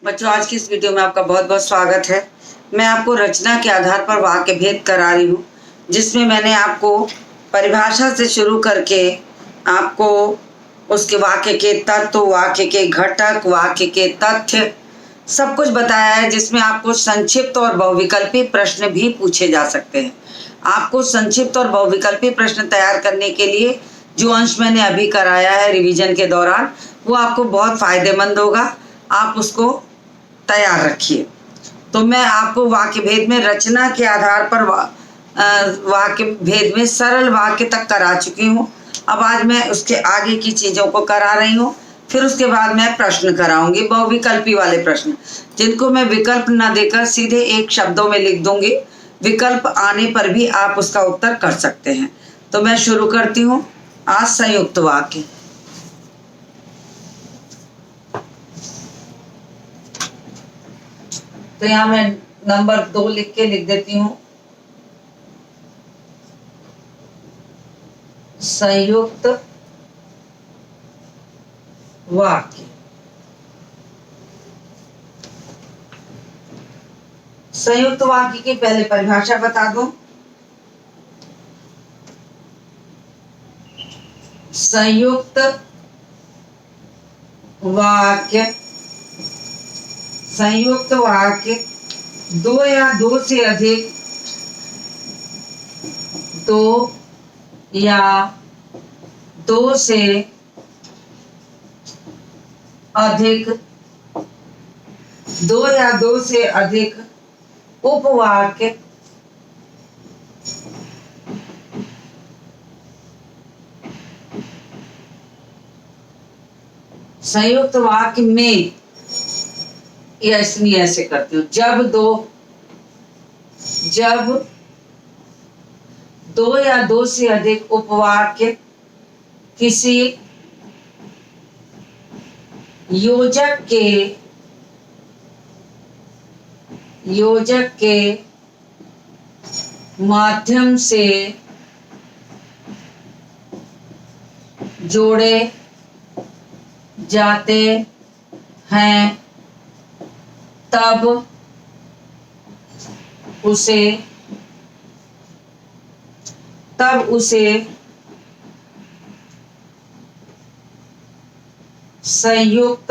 बच्चों, आज की इस वीडियो में आपका बहुत बहुत स्वागत है। मैं आपको रचना के आधार पर वाक्य भेद करा रही हूँ, जिसमें मैंने आपको परिभाषा से शुरू करके आपको उसके वाक्य के तत्व, वाक्य के घटक, वाक्य के तथ्य सब कुछ बताया है, जिसमें आपको संक्षिप्त और बहुविकल्पी प्रश्न भी पूछे जा सकते हैं। आपको संक्षिप्त और बहुविकल्पी प्रश्न तैयार करने के लिए जो अंश मैंने अभी कराया है रिवीजन के दौरान, वो आपको बहुत फायदेमंद होगा। आप उसको तैयार रखिए। तो मैं आपको वाक्य भेद में रचना के आधार पर वाक्य भेद में सरल वाक्य तक करा चुकी हूँ। अब आज मैं उसके आगे की चीजों को करा रही हूँ। फिर उसके बाद मैं प्रश्न कराऊंगी, बहुविकल्पी वाले प्रश्न, जिनको मैं विकल्प ना देकर सीधे एक शब्दों में लिख दूंगी। विकल्प आने पर भी आप उसका उत्तर कर सकते हैं। तो मैं शुरू करती हूँ आज संयुक्त वाक्य। तो यहां मैं नंबर 2 लिख के लिख देती हूँ, संयुक्त वाक्य। संयुक्त वाक्य की पहले परिभाषा बता दो। संयुक्त वाक्य, संयुक्त वाक्य दो या दो से अधिक, दो या दो से अधिक, दो या दो से अधिक उपवाक्य संयुक्त वाक्य में, या इसलिए ऐसे करती हूँ, जब दो या दो से अधिक उपवाक्य किसी योजक के माध्यम से जोड़े जाते हैं, तब उसे संयुक्त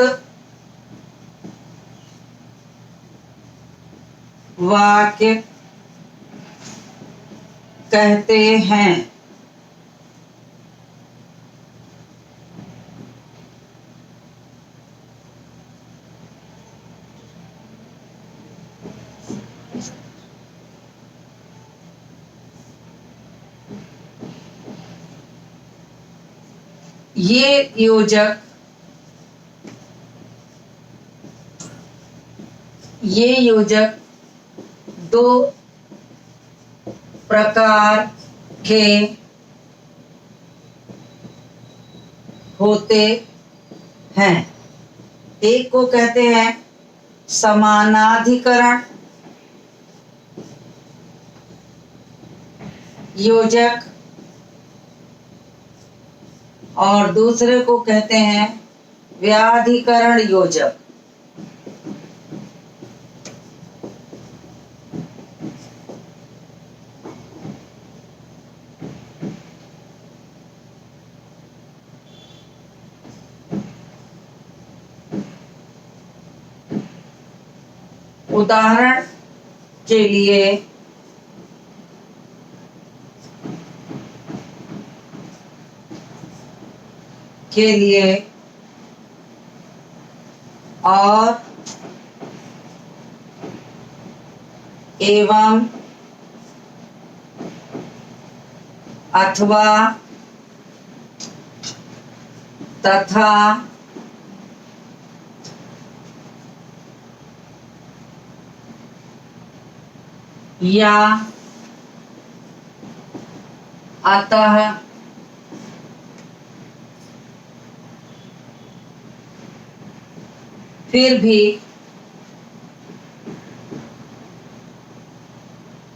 वाक्य कहते हैं। ये योजक दो प्रकार के होते हैं। एक को कहते हैं समानाधिकरण योजक और दूसरे को कहते हैं व्याधिकरण योजक। उदाहरण के लिए और एवं अथवा तथा या अतः फिर भी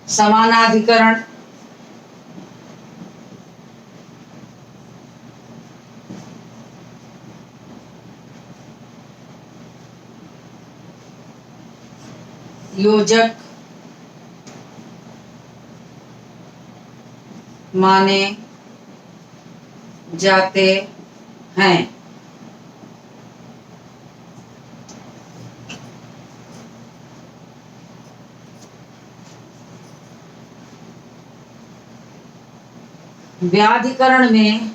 समानाधिकरण योजक माने जाते हैं। व्याधिकरण में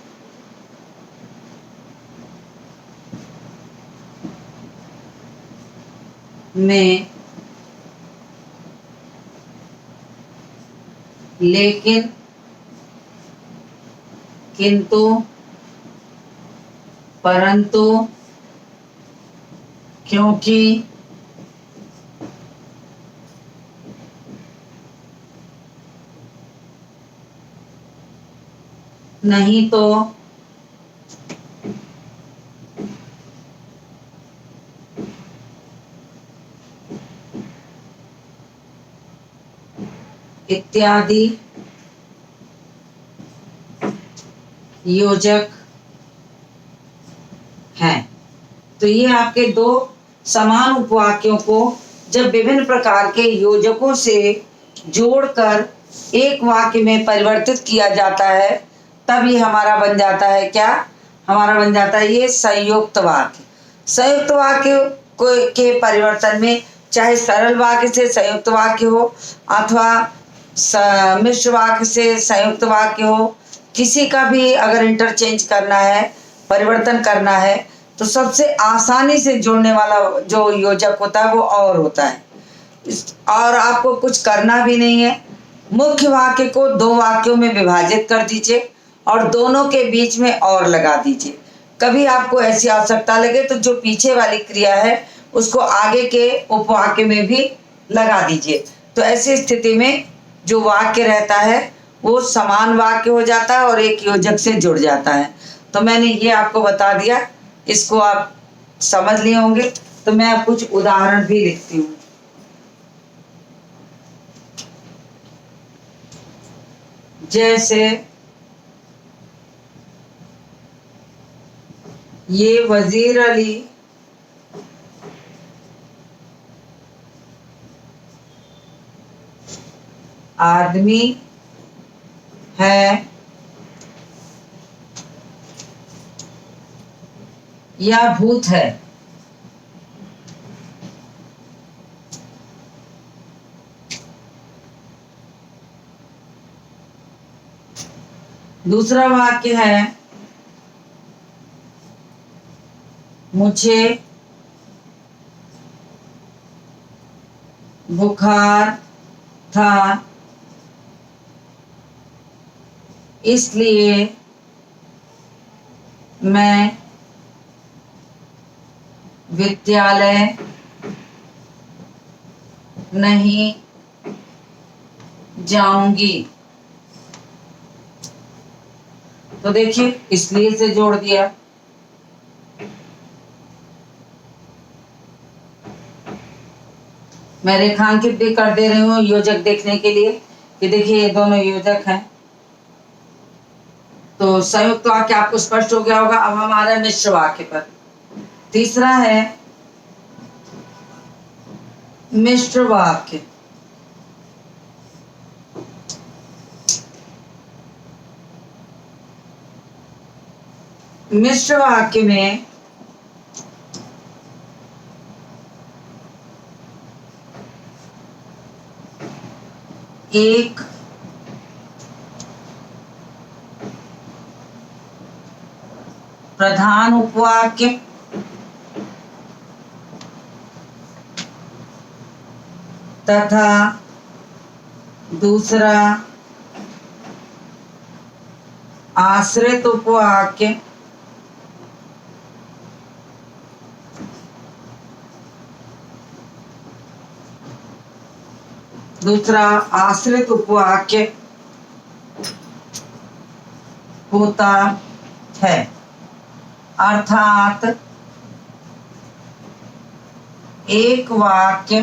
लेकिन, किंतु, परंतु, क्योंकि, नहीं तो, इत्यादि योजक हैं। तो ये आपके दो समान उपवाक्यों को जब विभिन्न प्रकार के योजकों से जोड़कर एक वाक्य में परिवर्तित किया जाता है, तब ये हमारा बन जाता है क्या? हमारा बन जाता है ये संयुक्त वाक्य। संयुक्त वाक्य के परिवर्तन में चाहे सरल वाक्य से संयुक्त वाक्य हो अथवा मिश्र वाक्य से संयुक्त वाक्य हो, किसी का भी अगर इंटरचेंज करना है, परिवर्तन करना है, तो सबसे आसानी से जोड़ने वाला जो योजक होता है वो और होता है। और आपको कुछ करना भी नहीं है। मुख्य वाक्य को दो वाक्यों में विभाजित कर दीजिए और दोनों के बीच में और लगा दीजिए। कभी आपको ऐसी आवश्यकता लगे तो जो पीछे वाली क्रिया है उसको आगे के उपवाक्य में भी लगा दीजिए। तो ऐसी स्थिति में जो वाक्य रहता है वो समान वाक्य हो जाता है और एक योजक से जुड़ जाता है। तो मैंने ये आपको बता दिया, इसको आप समझ लिए होंगे। तो मैं अब कुछ उदाहरण भी लिखती हूँ। जैसे ये वजीर अली आदमी है या भूत है? दूसरा वाक्य है मुझे बुखार था इसलिए मैं विद्यालय नहीं जाऊंगी। तो देखिए, इसलिए से जोड़ दिया। मैं रेखांकित भी कर दे रही हूँ योजक देखने के लिए कि देखिए ये दोनों योजक हैं। तो संयुक्त वाक्य आपको स्पष्ट हो गया होगा। अब हमारा मिश्र वाक्य पर तीसरा है मिश्र वाक्य। मिश्र वाक्य में एक प्रधान उपवाक्य तथा दूसरा आश्रित उपवाक्य होता है। अर्थात एक वाक्य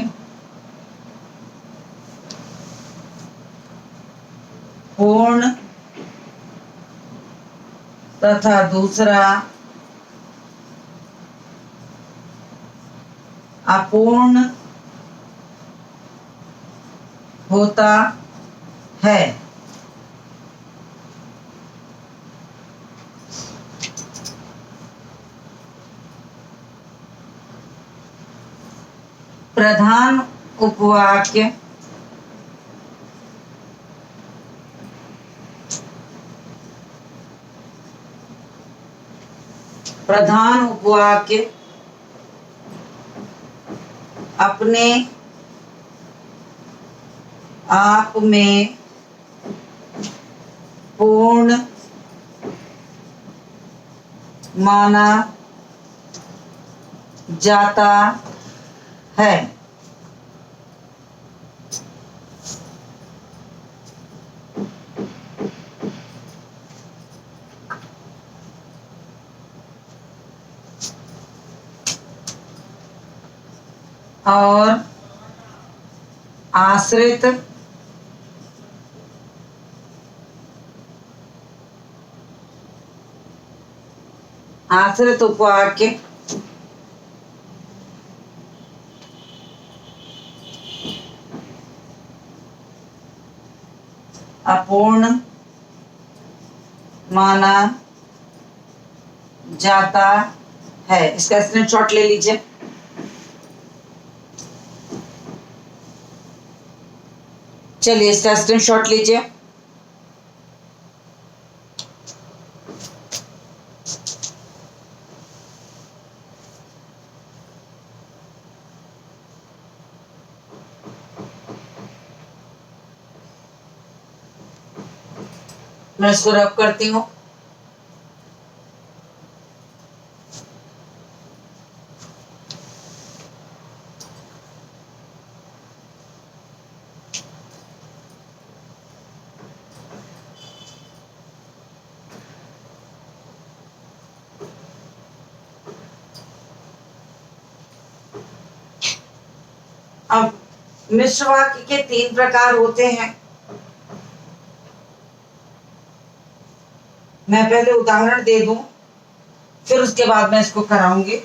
पूर्ण तथा दूसरा अपूर्ण होता है। प्रधान उपवाक्य अपने आप में पूर्ण माना जाता है। और आश्रित उपवाक्य अपूर्ण माना जाता है। इसका स्क्रीनशॉट ले लीजिए। चलिए इसका स्क्रीनशॉट लीजिए। मैं इसको रब करती हूँ। अब मिश्र वाक्य के 3 प्रकार होते हैं। मैं पहले उदाहरण दे दूं, फिर उसके बाद मैं इसको कराऊंगी।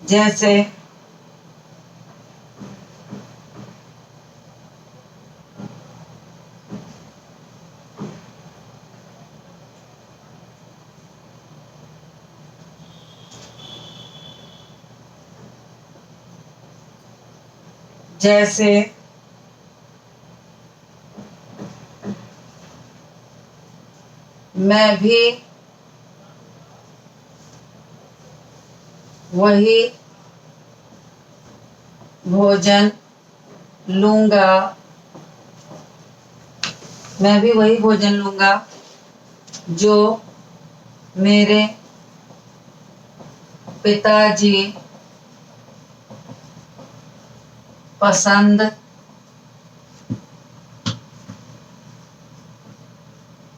जैसे जैसे मैं भी वही भोजन लूंगा। मैं भी वही भोजन लूंगा जो मेरे पिताजी पसंद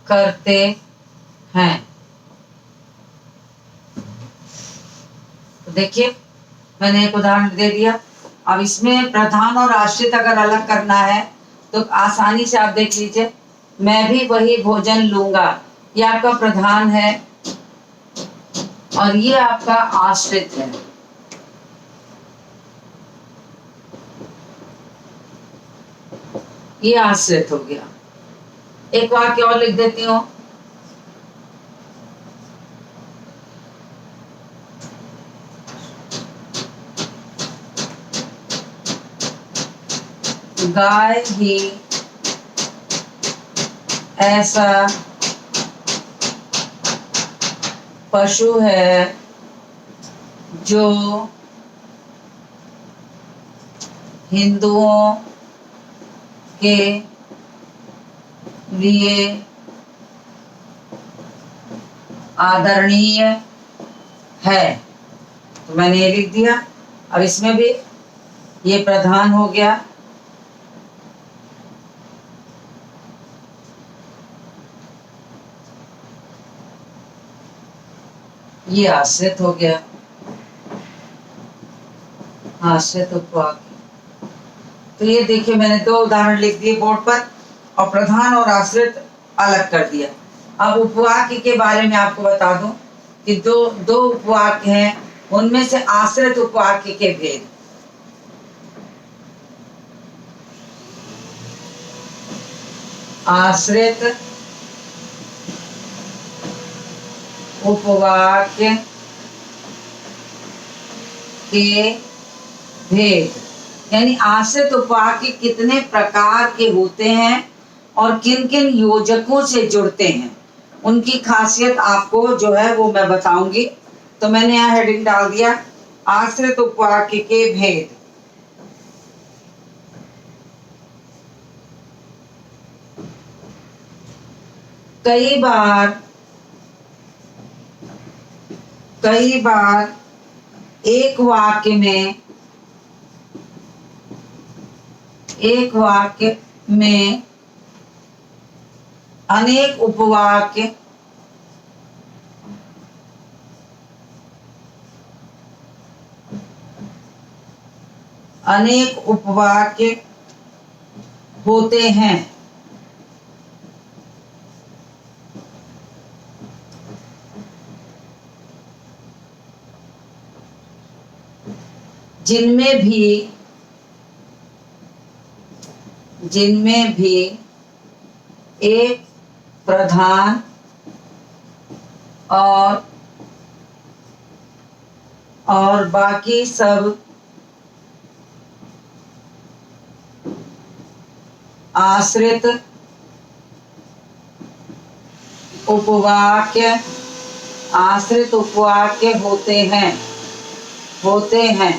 करते हैं। तो देखिए मैंने एक उदाहरण दे दिया। अब इसमें प्रधान और आश्रित अगर अलग करना है तो आसानी से आप देख लीजिए। मैं भी वही भोजन लूंगा, ये आपका प्रधान है और ये आपका आश्रित है। ये आश्रित हो गया। एक वाक्य और लिख देती हूँ। गाय ही ऐसा पशु है जो हिंदुओं के लिए आदरणीय है। तो मैंने ये लिख दिया। अब इसमें भी ये प्रधान हो गया, ये आश्रित हो गया, आश्रित उपवाक्य। तो ये देखिए मैंने 2 उदाहरण लिख दिए बोर्ड पर और प्रधान और आश्रित अलग कर दिया। अब उपवाक्य के बारे में आपको बता दूं कि दो दो उपवाक्य हैं, उनमें से आश्रित उपवाक्य के भेद। आश्रित उपवाक्य के भेद, यानी आश्रित उपवाक्य कितने प्रकार के होते हैं और किन किन योजकों से जुड़ते हैं, उनकी खासियत आपको जो है वो मैं बताऊंगी। तो मैंने यहाँ हेडिंग डाल दिया आश्रित उपवाक्य के भेद। कई बार एक वाक्य में अनेक उपवाक्य होते हैं। जिनमें भी एक प्रधान और बाकी सब आश्रित उपवाक्य होते हैं।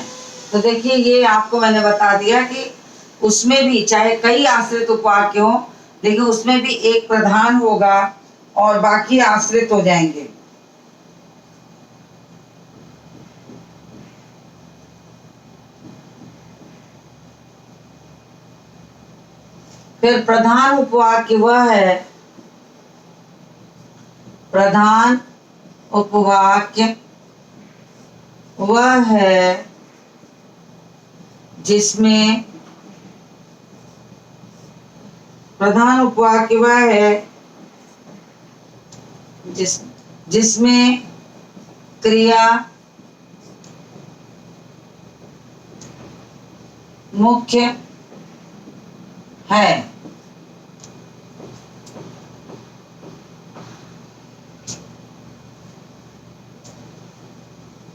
तो देखिए ये आपको मैंने बता दिया कि उसमें भी चाहे कई आश्रित उपवाक्य हो, लेकिन उसमें भी एक प्रधान होगा और बाकी आश्रित हो जाएंगे। फिर प्रधान उपवाक्य वह है जिसमें जिसमें क्रिया मुख्य है।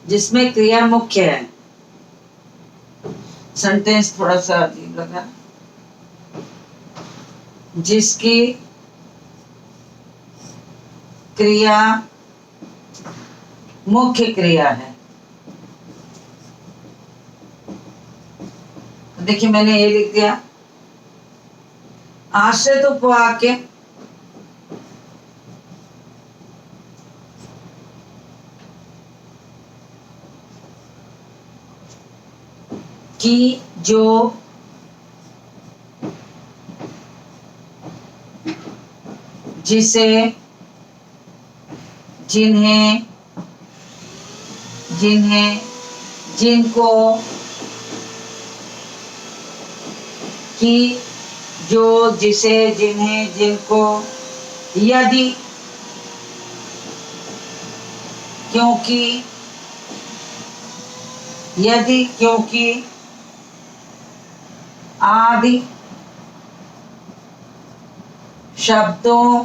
जिसमें क्रिया मुख्य है। सेंटेंस थोड़ा सा अजीब लगा। जिसकी क्रिया मुख्य क्रिया है। देखिए मैंने ये लिख दिया आश्रित उपवाक्य की जो जिसे जिनको कि जो जिसे जिन्हें जिनको यदि क्योंकि आदि शब्दों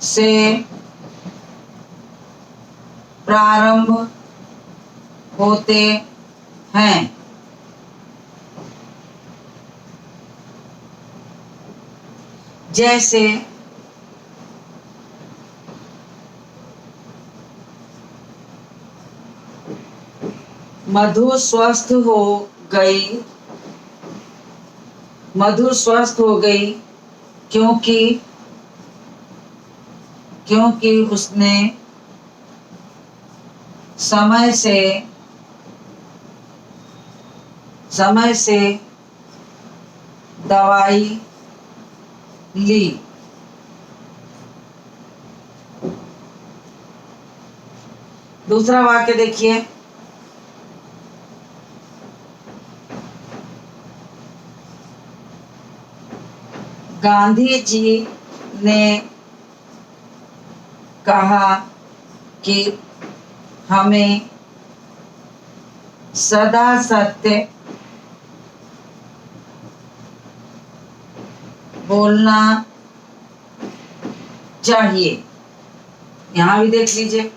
से प्रारंभ होते हैं। जैसे मधु स्वस्थ हो गई क्योंकि उसने समय से दवाई ली। दूसरा वाक्य देखिए गांधी जी ने कहा कि हमें सदा सत्य बोलना चाहिए। यहां भी देख लीजिए,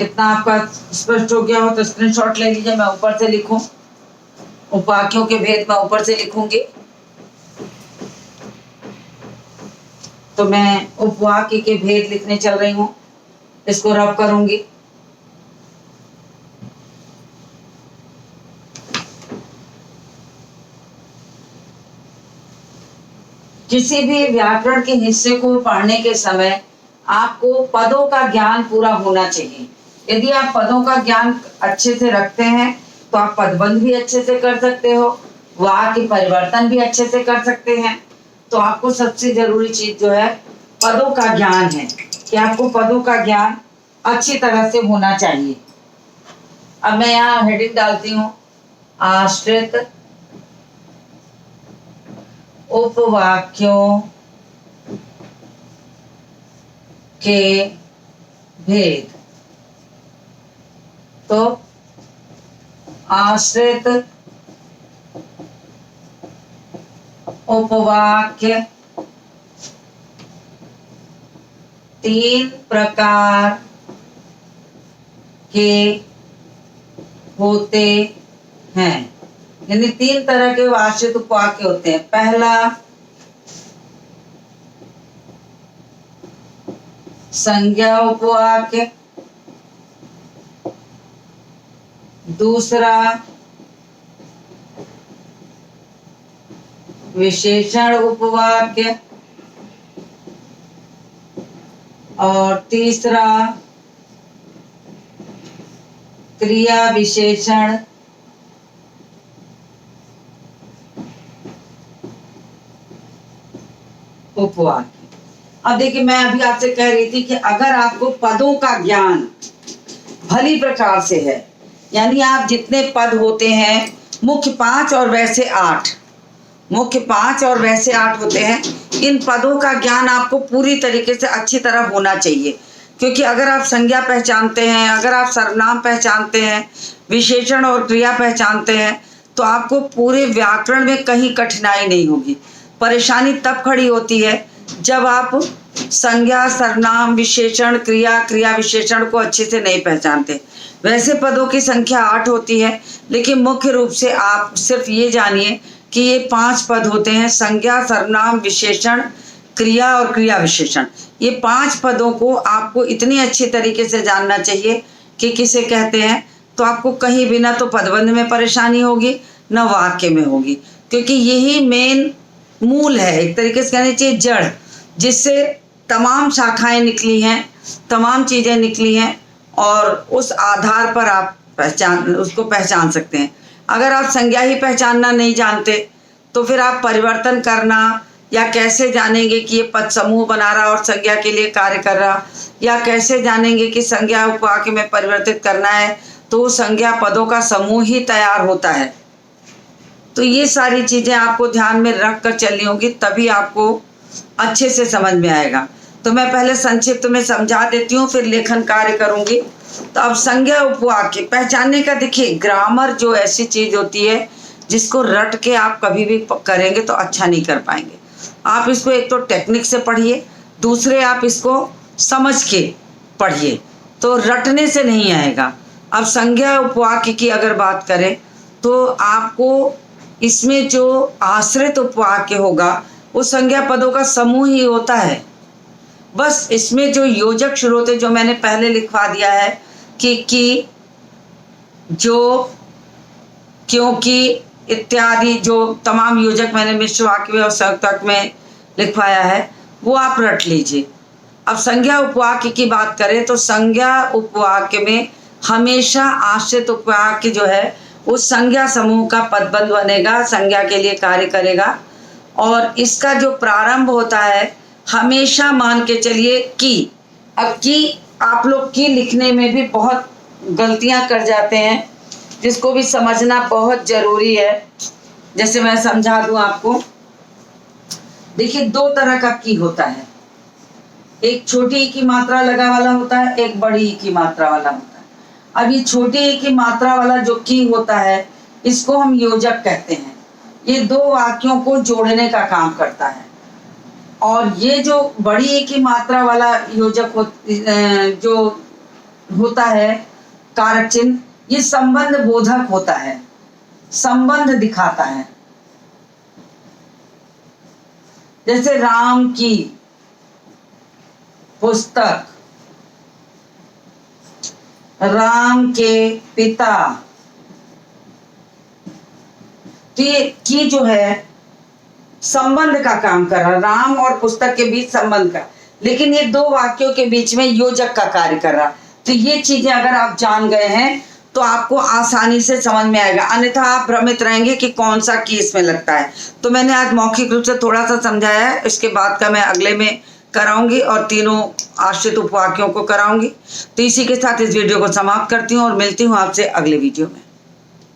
इतना आपका स्पष्ट हो गया हो तो स्क्रीनशॉट ले लीजिए। मैं ऊपर से लिखूं, उपवाक्यों के भेद मैं ऊपर से लिखूंगी, तो मैं उपवाक्य के भेद लिखने चल रही हूं, इसको रब करूंगी। किसी भी व्याकरण के हिस्से को पढ़ने के समय आपको पदों का ज्ञान पूरा होना चाहिए। यदि आप पदों का ज्ञान अच्छे से रखते हैं तो आप पदबंध भी अच्छे से कर सकते हो, वाक्य परिवर्तन भी अच्छे से कर सकते हैं। तो आपको सबसे जरूरी चीज जो है पदों का ज्ञान है, कि आपको पदों का ज्ञान अच्छी तरह से होना चाहिए। अब मैं यहाँ हेडिंग डालती हूँ, आश्रित उपवाक्यों के भेद। तो आश्रित उपवाक्य 3 प्रकार के होते हैं, यानी 3 तरह के आश्रित उपवाक्य होते हैं। पहला संज्ञा उपवाक्य, दूसरा विशेषण उपवाक्य और तीसरा क्रिया विशेषण उपवाक्य। अब देखिए, मैं अभी आपसे कह रही थी कि अगर आपको पदों का ज्ञान भली प्रकार से है, यानी आप जितने पद होते हैं, मुख्य 5 और वैसे 8, मुख्य 5 और वैसे 8 होते हैं, इन पदों का ज्ञान आपको पूरी तरीके से अच्छी तरह होना चाहिए। क्योंकि अगर आप संज्ञा पहचानते हैं, अगर आप सर्वनाम पहचानते हैं, विशेषण और क्रिया पहचानते हैं, तो आपको पूरे व्याकरण में कहीं कठिनाई नहीं होगी। परेशानी तब खड़ी होती है जब आप संज्ञा, सर्वनाम, विशेषण, क्रिया, क्रिया विशेषण को अच्छे से नहीं पहचानते। वैसे पदों की संख्या 8 होती है, लेकिन मुख्य रूप से आप सिर्फ ये जानिए कि ये 5 पद होते हैं, संज्ञा, सर्वनाम, विशेषण, क्रिया और क्रिया विशेषण। ये 5 पदों को आपको इतनी अच्छी तरीके से जानना चाहिए कि किसे कहते हैं, तो आपको कहीं भी ना तो पदबंध में परेशानी होगी, न वाक्य में होगी, क्योंकि यही मेन मूल है, एक तरीके से कहना चाहिए जड़, जिससे तमाम शाखाएं निकली हैं, तमाम चीजें निकली हैं, और उस आधार पर आप उसको पहचान सकते हैं। अगर आप संज्ञा ही पहचानना नहीं जानते तो फिर आप परिवर्तन करना या कैसे जानेंगे कि ये पद समूह बना रहा और संज्ञा के लिए कार्य कर रहा, या कैसे जानेंगे कि संज्ञा उपवाक्य में परिवर्तित करना है तो संज्ञा पदों का समूह ही तैयार होता है। तो ये सारी चीजें आपको ध्यान में रख कर चलनी होगी, तभी आपको अच्छे से समझ में आएगा। तो मैं पहले संक्षिप्त में समझा देती हूँ, फिर लेखन कार्य करूंगी। तो अब संज्ञा उपवाक्य पहचानने का, देखिए ग्रामर जो ऐसी चीज होती है जिसको रट के आप कभी भी करेंगे तो अच्छा नहीं कर पाएंगे। आप इसको एक तो टेक्निक से पढ़िए, दूसरे आप इसको समझ के पढ़िए, तो रटने से नहीं आएगा। अब संज्ञा उपवाक्य की अगर बात करें तो आपको इसमें जो आश्रित उपवाक्य होगा वो संज्ञा पदों का समूह ही होता है। बस इसमें जो योजक शुरू होते, जो मैंने पहले लिखवा दिया है कि, जो, क्योंकि इत्यादि, जो तमाम योजक मैंने मिश्र वाक्य में और संयुक्त वाक्य में लिखवाया है, वो आप रट लीजिए। अब संज्ञा उपवाक्य की बात करें तो संज्ञा उपवाक्य में हमेशा आश्रित उपवाक्य जो है उस संज्ञा समूह का पदबंध बनेगा, संज्ञा के लिए कार्य करेगा, और इसका जो प्रारंभ होता है हमेशा मान के चलिए कि। अब की आप लोग की लिखने में भी बहुत गलतियां कर जाते हैं, जिसको भी समझना बहुत जरूरी है। जैसे मैं समझा दूं आपको, देखिए, दो तरह का की होता है, एक छोटी ई की मात्रा लगा वाला होता है, एक बड़ी ई की मात्रा वाला होता है। अब ये छोटी ई की मात्रा वाला जो की होता है, इसको हम योजक कहते हैं। ये दो वाक्यों को जोड़ने का काम करता है। और ये जो बड़ी ई की मात्रा वाला योजक जो होता है, कारक चिन्ह, ये संबंध बोधक होता है, संबंध दिखाता है। जैसे राम की पुस्तक, राम के पिता, तो ये की जो है संबंध का काम कर रहा है, राम और पुस्तक के बीच संबंध का, लेकिन ये दो वाक्यों के बीच में योजक का कार्य कर रहा। तो ये चीजें अगर आप जान गए हैं तो आपको आसानी से समझ में आएगा, अन्यथा आप भ्रमित रहेंगे कि कौन सा की इसमें लगता है। तो मैंने आज मौखिक रूप से थोड़ा सा समझाया है, इसके बाद का मैं अगले में कराऊंगी और तीनों आश्रित उपवाक्यों को कराऊंगी। तो इसी के साथ इस वीडियो को समाप्त करती हूँ और मिलती हूँ आपसे अगले वीडियो में।